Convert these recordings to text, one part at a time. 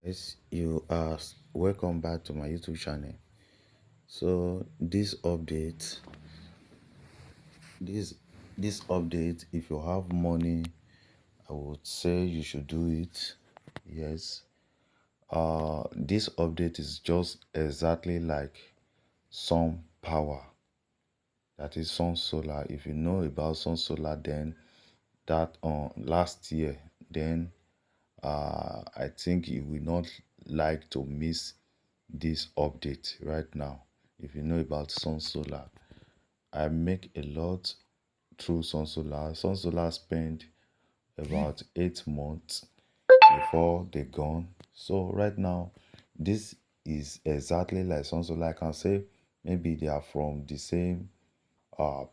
Yes, you are welcome back to my YouTube channel. So this this update, if you have money, I would say you should do it. Yes. This update is just exactly like sun power. That is sun solar. If you know about sun solar, then that last year, then I think you will not like to miss this update right now. If you know about sun solar, I make a lot through sun solar. Sun solar spend about 8 months before they gone. So right now, this is exactly like sun solar. I can say maybe they are from the same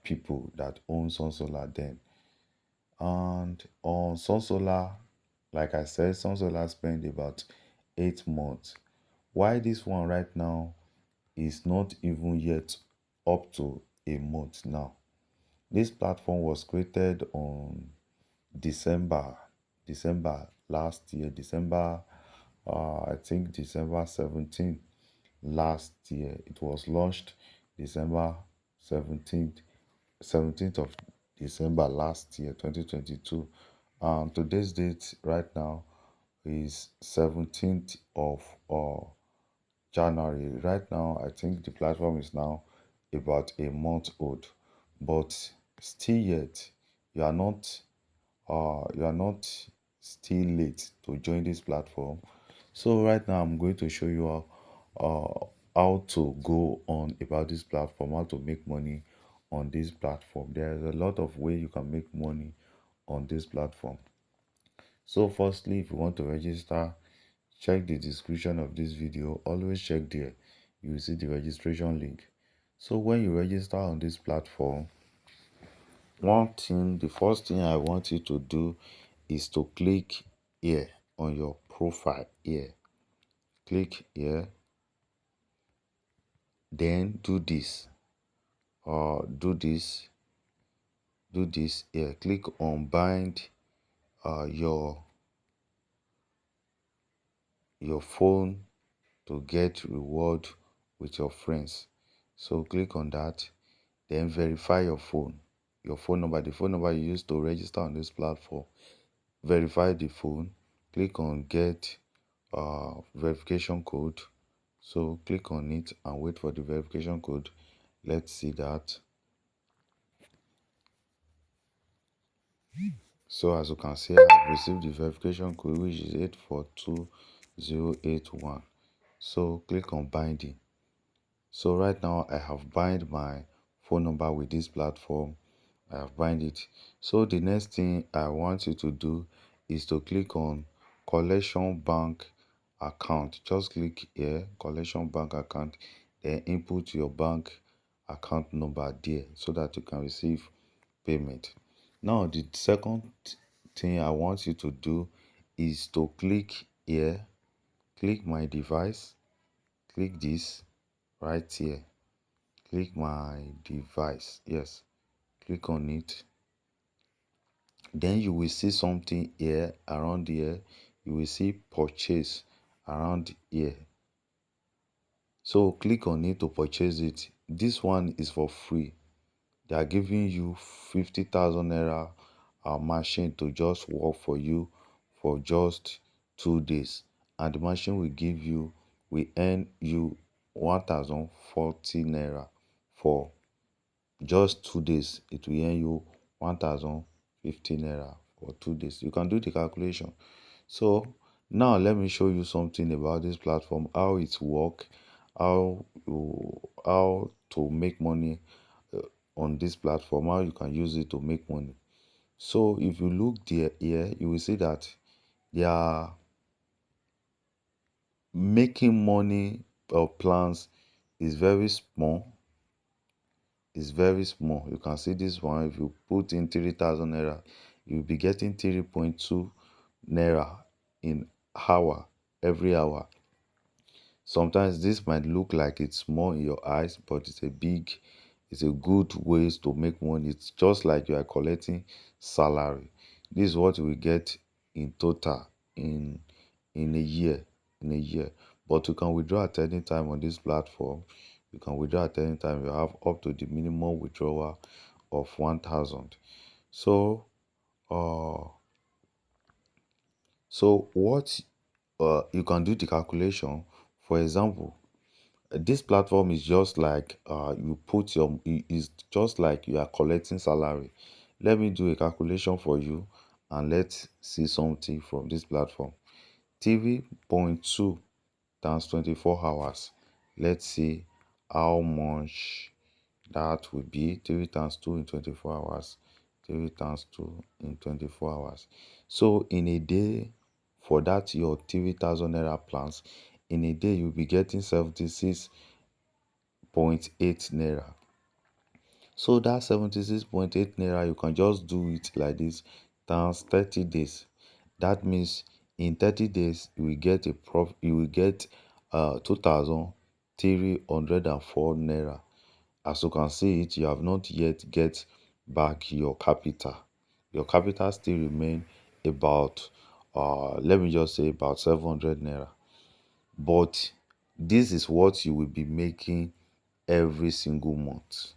people that own sun solar then. And on sun solar, like I said, sun solar spend about 8 months. Why this one right now is not even yet up to a month now. This platform was created on December, December last year, I think December 17th last year. It was launched December 17th, 17th of December last year, 2022. Today's date right now is 17th of January. Right now, I think the platform is now about a month old, but still yet you are not still late to join this platform. So right now, I'm going to show you how to go on about this platform, how to make money on this platform. There is a lot of way you can make money on this platform. So firstly, if you want to register, check the description of this video. Always check there. You will see the registration link. So when you register on this platform, the first thing I want you to do is to click here on your profile here. Click here, then do this. Do this. Do this here. Click on bind your phone to get reward with your friends. So click on that, then verify your phone number, the phone number you use to register on this platform. Verify the phone. Click on get verification code. So click on it and wait for the verification code. Let's see that. So as you can see, I have received the verification code, which is 842081. So click on binding. So right now I have bind my phone number with this platform. I have bind it. So the next thing I want you to do is to click on collection bank account. Just click here, collection bank account, then input your bank account number there so that you can receive payment. Now the second thing I want you to do is to click here, click my device, click this right here. Click my device. Yes, click on it. Then you will see something here around here. You will see purchase around here. So click on it to purchase it. This one is for free. They are giving you 50,000 naira machine to just work for you for just 2 days, and the machine will earn you 1,040 naira for just 2 days. It will earn you 1,050 naira for 2 days. You can do the calculation. So now let me show you something about this platform, how it work, how to make money on this platform, how you can use it to make money. So if you look there here, you will see that they are making money plans is very small. Is very small. You can see this one. If you put in 3,000 naira, you'll be getting 3.2 naira in hour, every hour. Sometimes this might look like it's small in your eyes, but it's a good ways to make money. It's just like you are collecting salary. This is what we get in total in a year. in a year. But you can withdraw at any time on this platform. You can withdraw at any time. You have up to the minimum withdrawal of 1,000. So, uh, so what you can do the calculation. For example, this platform is just like you put your is just like you are collecting salary. Let me do a calculation for you, and let's see something from this platform. 3.2 times 24 hours. Let's see how much that would be. 3 times 2 in 24 hours. 3 times 2 in 24 hours. So in a day, for that your 3,000 naira plans, in a day you'll be getting 76.8 naira. So that 76.8 naira, you can just do it like this times 30 days. That means in 30 days you will get a prof you will get 2,304 naira. As you can see it, you have not yet get back your capital. Your capital still remain about let me just say about 700 naira. But this is what you will be making every single month.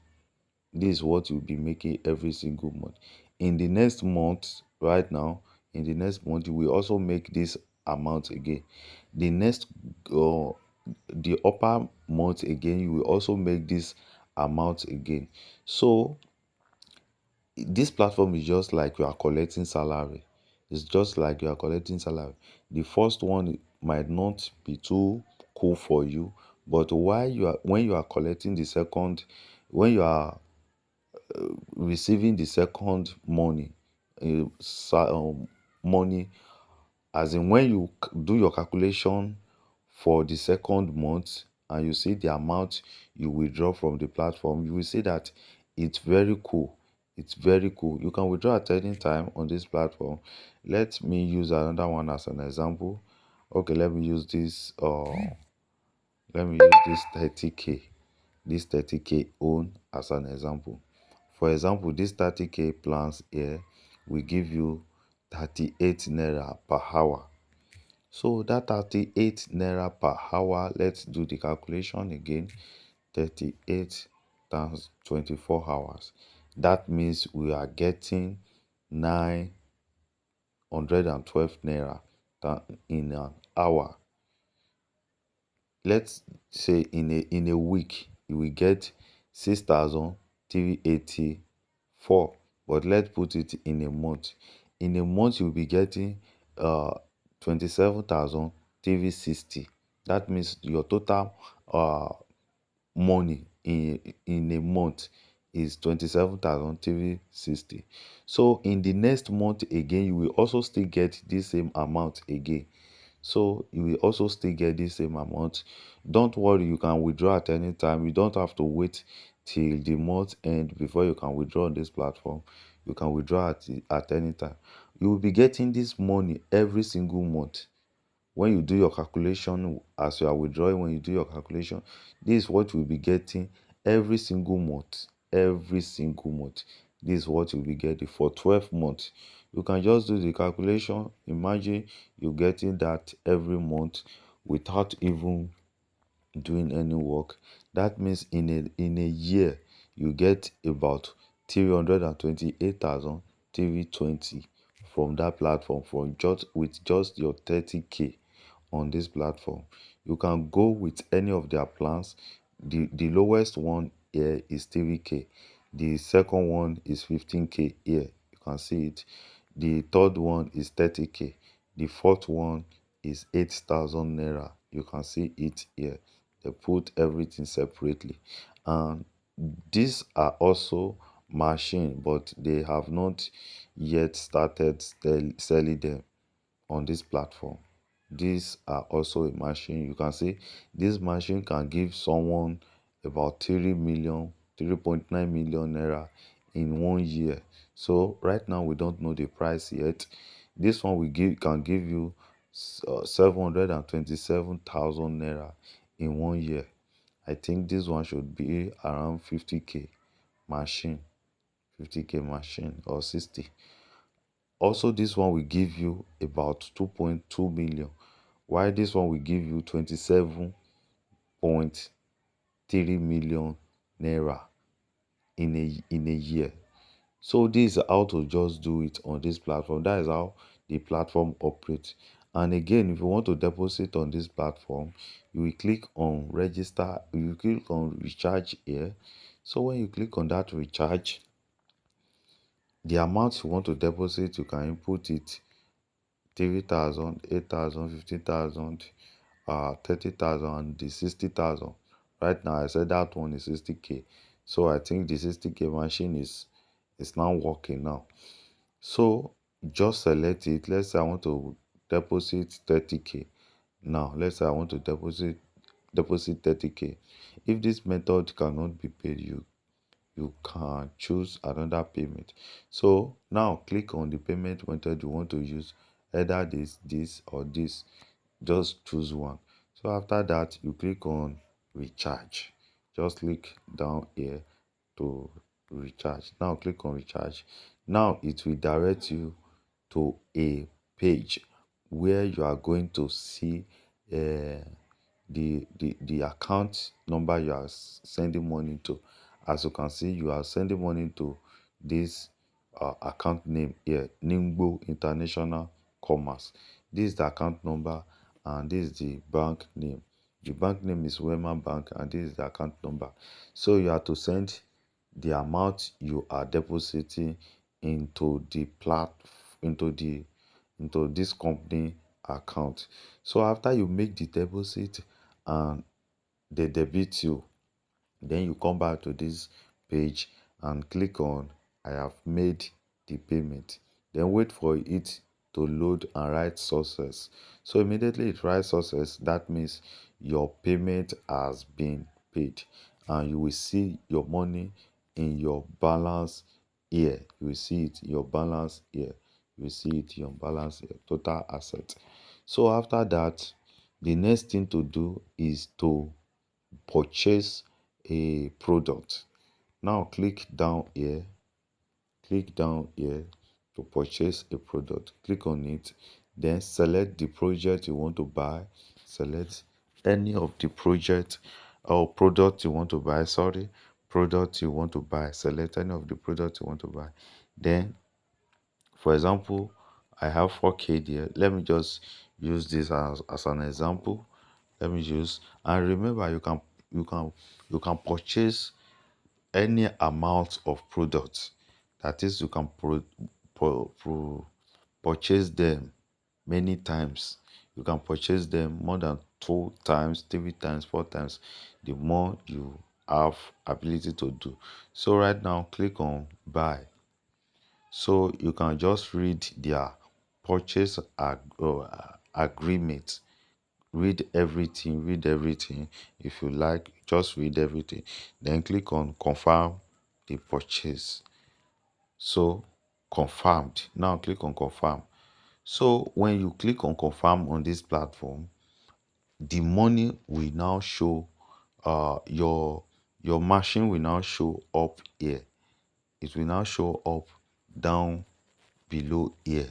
This is what you'll be making every single month. In the next month, right now, in the next month, you will also make this amount again. The next, uh, the upper month again, you will also make this amount again. So this platform is just like you are collecting salary. It's just like you are collecting salary. The first one might not be too cool for you, but while you are when you are collecting the second, when you are receiving the second money, money, as in when you do your calculation for the second month and you see the amount you withdraw from the platform, you will see that it's very cool. It's very cool. You can withdraw at any time on this platform. Let me use another one as an example. Okay, let me use this 30k, this 30k own as an example. For example, this 30k plans here will give you 38 naira per hour. So that 38 naira per hour, let's do the calculation again. 38 times 24 hours. That means we are getting 912 naira in an hour. Let's say in a week you will get 6,384. But let's put it in a month. In a month you'll be getting 27,360. That means your total money in a month is 27,360. So in the next month again, you will also still get this same amount again. So you will also still get this same amount. Don't worry, you can withdraw at any time. You don't have to wait till the month end before you can withdraw on this platform. You can withdraw at any time. You will be getting this money every single month. When you do your calculation, as you are withdrawing, when you do your calculation, this is what you'll be getting every single month. Every single month. This is what you'll be getting for 12 months. You can just do the calculation. Imagine you're getting that every month without even doing any work. That means in a year you get about 328,320 from that platform, from just with just your 30k on this platform. You can go with any of their plans. The lowest one here is 3k. The second one is 15k here. You can see it. The third one is 30k. The fourth one is 8,000 naira. You can see it here. They put everything separately. And these are also machine, but they have not yet started selling them on this platform. These are also a machine. You can see this machine can give someone about 3.9 million naira in 1 year. So right now we don't know the price yet. This one can give you 727,000 naira in 1 year. I think this one should be around 50k machine, 50k machine or 60. Also, this one will give you about 2.2 million Why this one will give you 27.3 million naira in a year. So this is how to just do it on this platform. That is how the platform operates. And again, if you want to deposit on this platform, you will click on register, you click on recharge here. So when you click on that recharge, the amount you want to deposit, you can input it: 3,000, 8,000, 15,000, 30,000, and the 60,000. Right now, I said that one is 60K. So I think the 60K machine is now working now. So just select it. Let's say I want to deposit 30K. Now, let's say I want to deposit 30K. If this method cannot be paid, you can choose another payment. So now click on the payment method you want to use, either this or this. Just choose one. So after that, you click on recharge. Just click down here to recharge. Now click on recharge. Now it will direct you to a page where you are going to see uh, the account number you are sending money to. As you can see, you are sending money to this account name here, Ningbo International Commerce. This is the account number, and this is the bank name. The bank name is Wema Bank, and this is the account number. So you have to send the amount you are depositing into the into the into this company account. So after you make the deposit and they debit you, then you come back to this page and click on I have made the payment. Then wait for it to load and write success. So immediately it writes success, that means your payment has been paid, and you will see your money in your balance here. You will see it in your balance here. You will see it in your balance here, total asset. So after that, the next thing to do is to purchase a product. Now click down here to purchase a product. Click on it, then select the project you want to buy. Select any of the project or product you want to buy. Sorry, product you want to buy. Select any of the product you want to buy. Then, for example, I have 4K there. Let me just use this as an example. Let me use, and remember, you can purchase any amount of products. That is, you can purchase them many times. You can purchase them more than 2 times, 3 times, 4 times, the more you have ability to do. So right now, click on buy. So you can just read their purchase agreement. Read everything. If you like, just read everything. Then click on confirm the purchase. So confirmed. Now click on confirm. So when you click on confirm on this platform, the money will now show, your machine will now show up here. It will now show up down below here,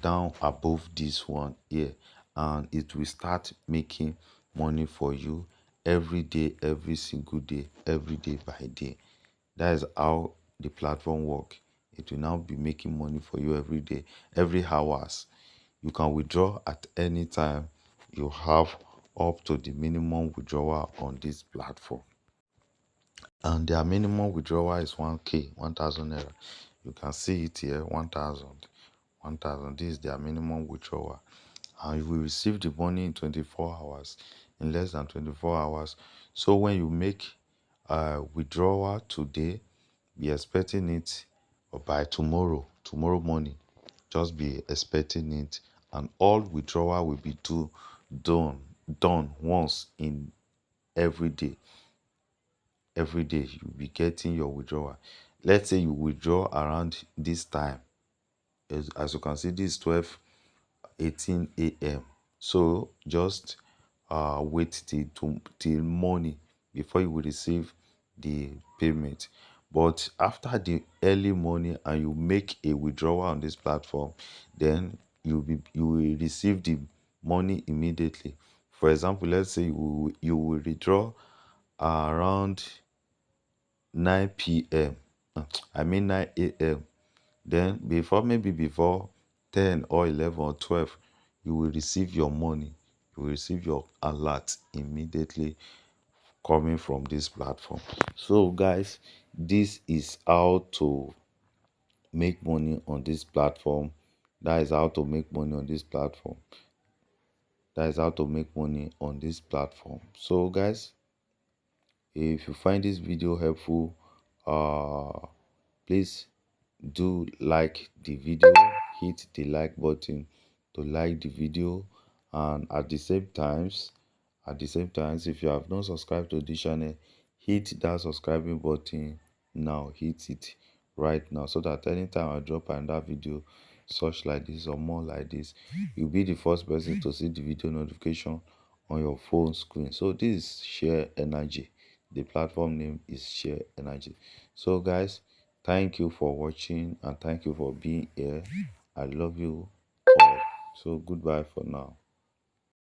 down above this one here, and it will start making money for you every day, every single day, every day by day. That is how the platform work. It will now be making money for you every day, every hours. You can withdraw at any time. You have up to the minimum withdrawal on this platform, and their minimum withdrawal is 1K, 1,000 naira. You can see it here, 1,000, 1,000. This is their minimum withdrawal, and you will receive the money in 24 hours, in less than 24 hours. So when you make a withdrawal today, be expecting it by tomorrow morning. Just be expecting it, and all withdrawal will be done done once in every day. Every day you'll be getting your withdrawal. Let's say you withdraw around this time. As you can see, this is 12:18 a.m. So just wait till morning before you will receive the payment. But after the early morning and you make a withdrawal on this platform, then you will receive the money immediately. For example, let's say you will withdraw around 9 p.m. I mean 9 a.m. Then before 10 or 11 or 12, you will receive your money. You will receive your alert immediately coming from this platform. So guys, this is how to make money on this platform. That is how to make money on this platform. That is how to make money on this platform. So guys, if you find this video helpful, please do like the video, hit the like button to like the video, and at the same times, if you have not subscribed to this channel, hit that subscribing button now. Hit it right now, so that anytime I drop another video such like this or more like this, you'll be the first person to see the video notification on your phone screen. So this is Share Energy. The platform name is Share Energy. So guys, thank you for watching and thank you for being here. I love you all. So goodbye for now.